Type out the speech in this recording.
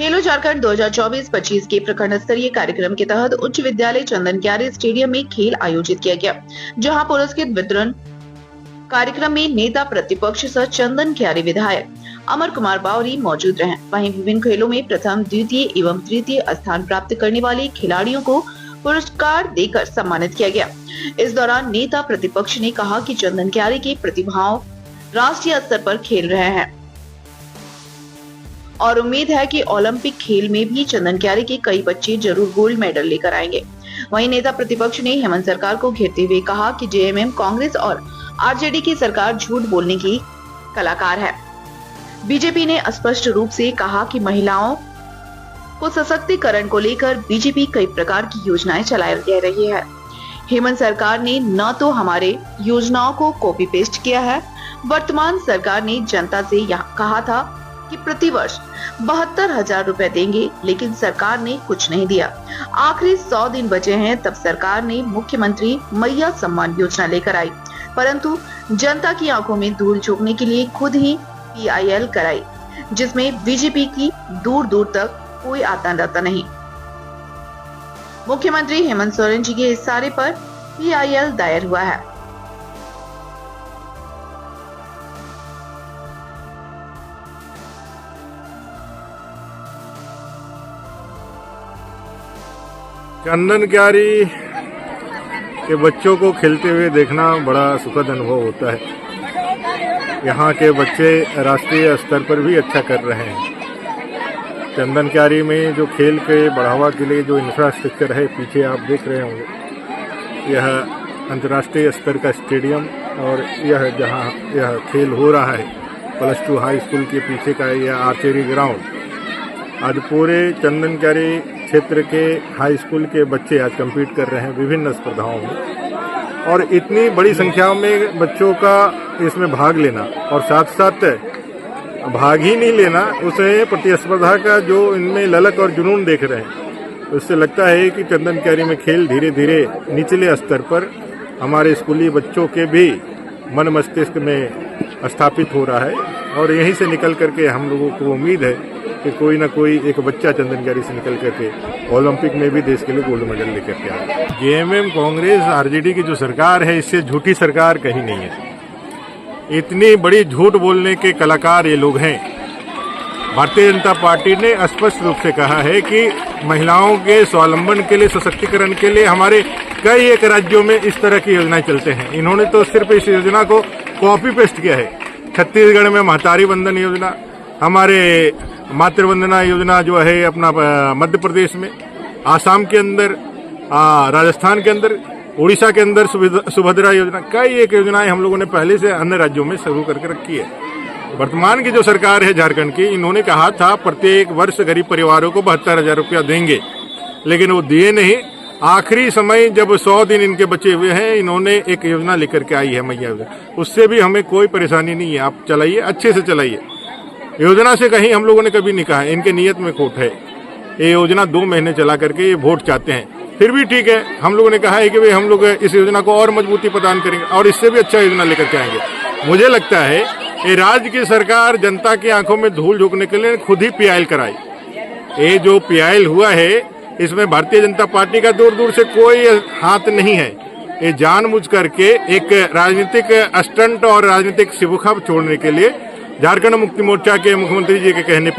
खेलो झारखंड 2024-25 के प्रखंड स्तरीय कार्यक्रम के तहत उच्च विद्यालय चंदन क्यारी स्टेडियम में खेल आयोजित किया गया, जहां पुरस्कृत वितरण कार्यक्रम में नेता प्रतिपक्ष सह चंदन क्यारी विधायक अमर कुमार बावरी मौजूद रहे। वहीं विभिन्न खेलों में प्रथम, द्वितीय एवं तृतीय स्थान प्राप्त करने वाले खिलाड़ियों को पुरस्कार देकर सम्मानित किया गया। इस दौरान नेता प्रतिपक्ष ने कहा कि चंदन क्यारी के प्रतिभाओं राष्ट्रीय स्तर पर खेल रहे हैं और उम्मीद है कि ओलंपिक खेल में भी चंदन क्यारी के कई बच्चे जरूर गोल्ड मेडल लेकर आएंगे। वहीं नेता प्रतिपक्ष ने हेमंत सरकार को घेरते हुए कहा कि जेएमएम, कांग्रेस और आरजेडी की सरकार झूठ बोलने की कलाकार है। बीजेपी ने स्पष्ट रूप से कहा कि महिलाओं को सशक्तिकरण को लेकर बीजेपी कई प्रकार की योजनाएं चला रही है। हेमंत सरकार ने न तो हमारे योजनाओं को कॉपी पेस्ट किया है, वर्तमान सरकार ने जनता से कहा था कि प्रतिवर्ष 72,000 रुपए देंगे, लेकिन सरकार ने कुछ नहीं दिया। आखिरी 100 दिन बचे हैं, तब सरकार ने मुख्यमंत्री मैया सम्मान योजना लेकर आई, परंतु जनता की आंखों में धूल झोंकने के लिए खुद ही PIL कराई, जिसमें बीजेपी की दूर दूर तक कोई आता जाता नहीं। मुख्यमंत्री हेमंत सोरेन जी के इशारे पर PIL दायर हुआ है। चंदन क्यारी के बच्चों को खेलते हुए देखना बड़ा सुखद अनुभव होता है। यहाँ के बच्चे राष्ट्रीय स्तर पर भी अच्छा कर रहे हैं। चंदन क्यारी में जो खेल के बढ़ावा के लिए जो इंफ्रास्ट्रक्चर है, पीछे आप देख रहे होंगे, यह अंतर्राष्ट्रीय स्तर का स्टेडियम और यह जहाँ यह खेल हो रहा है +2 हाई स्कूल के पीछे का यह आर्चरी ग्राउंड। आज पूरे चंदन क्यारी क्षेत्र के हाई स्कूल के बच्चे आज compete कर रहे हैं विभिन्न स्पर्धाओं में, और इतनी बड़ी संख्या में बच्चों का इसमें भाग लेना और साथ साथ भाग ही नहीं लेना, उसे प्रतिस्पर्धा का जो इनमें ललक और जुनून देख रहे हैं, उससे लगता है कि चंदन क्यारी में खेल धीरे धीरे निचले स्तर पर हमारे स्कूली बच्चों के भी मन मस्तिष्क में स्थापित हो रहा है। और यहीं से निकल करके हम लोगों को उम्मीद है कि कोई ना कोई एक बच्चा चंदन क्यारी से निकल करके ओलंपिक में भी देश के लिए गोल्ड मेडल लेकर के आए। जेएमएम, कांग्रेस, आरजेडी की जो सरकार है, इससे झूठी सरकार कहीं नहीं है। इतनी बड़ी झूठ बोलने के कलाकार ये लोग हैं। भारतीय जनता पार्टी ने स्पष्ट रूप से कहा है कि महिलाओं के स्वावलंबन के लिए, सशक्तिकरण के लिए हमारे कई एक राज्यों में इस तरह की योजनाएं चलते हैं। इन्होंने तो सिर्फ इस योजना को कॉपी पेस्ट किया है। छत्तीसगढ़ में महतारी वंदन योजना, हमारे मातृवंदना योजना जो है अपना मध्य प्रदेश में, आसाम के अंदर, राजस्थान के अंदर, उड़ीसा के अंदर सुभद्रा योजना, कई एक योजनाएं हम लोगों ने पहले से अन्य राज्यों में शुरू करके रखी है। वर्तमान की जो सरकार है झारखंड की, इन्होंने कहा था प्रत्येक वर्ष गरीब परिवारों को 72,000 रुपया देंगे, लेकिन वो दिए नहीं। आखिरी समय जब 100 दिन इनके बचे हुए हैं, इन्होंने एक योजना लेकर के आई है मैया योजना। उससे भी हमें कोई परेशानी नहीं है, आप चलाइए, अच्छे से चलाइए। योजना से कहीं हम लोगों ने कभी नहीं कहा इनके नियत में खोट है। ये योजना 2 महीने चला करके ये वोट चाहते हैं, फिर भी ठीक है। हम लोगों ने कहा है कि भाई हम लोग इस योजना को और मजबूती प्रदान करेंगे और इससे भी अच्छा योजना लेकर के आएंगे। मुझे लगता है ये राज्य की सरकार जनता की आंखों में धूल झोंकने के लिए खुद ही PIL कराई। ये जो PIL हुआ है, इसमें भारतीय जनता पार्टी का दूर दूर से कोई हाथ नहीं है। ये जानबूझ करके एक राजनीतिक स्टंट और राजनीतिक शिबुखा छोड़ने के लिए झारखंड मुक्ति मोर्चा के मुख्यमंत्री जी के कहने पे